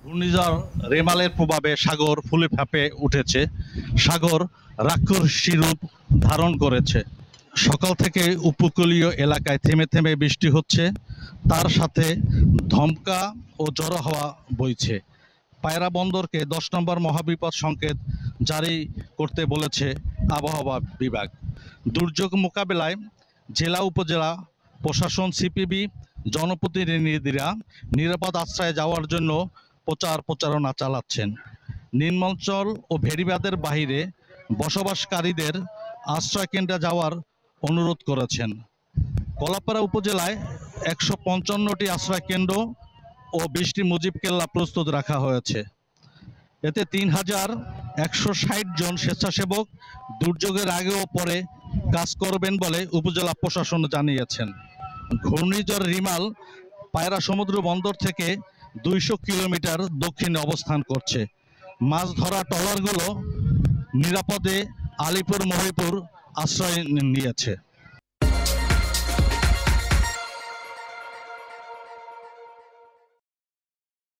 ঘূর্ণিঝড় রেমালের প্রভাবে সাগর ফুলে ফেঁপে উঠেছে। সাগর রাক্ষসী রূপ ধারণ করেছে। সকাল থেকে উপকূলীয় এলাকায় থেমে থেমে বৃষ্টি হচ্ছে, তার সাথে ধমকা ও ঝড়ো হাওয়া বইছে। পায়রা বন্দরকে ১০ নম্বর মহাবিপদ সংকেত জারি করতে বলেছে আবহাওয়া বিভাগ। দুর্যোগ মোকাবেলায় জেলা উপজেলা প্রশাসন, সিপিবি, জনপ্রতিনিধিরা নিরাপদ আশ্রয়ে যাওয়ার জন্য প্রচারণা চালাচ্ছেন। নিম্নাঞ্চল ও ভেড়িবাঁধের বাহিরে বসবাসকারীদের আশ্রয়কেন্দ্রে যাওয়ার অনুরোধ করেছেন। কলাপাড়া উপজেলায় ১৫৫টি আশ্রয়কেন্দ্র ও ২০টি মুজিব কেল্লা প্রস্তুত রাখা হয়েছে। এতে ৩,১৬০ জন স্বেচ্ছাসেবক দুর্যোগের আগে ও পরে কাজ করবেন বলে উপজেলা প্রশাসন জানিয়েছেন। ঘূর্ণিঝড় রিমাল পায়রা সমুদ্র বন্দর থেকে ২০০ কিলোমিটার দক্ষিণে অবস্থান করছে। মাছ ধরা ট্রলারগুলো নিরাপদে আলিপুর মহিপুর আশ্রয় নিয়েছে।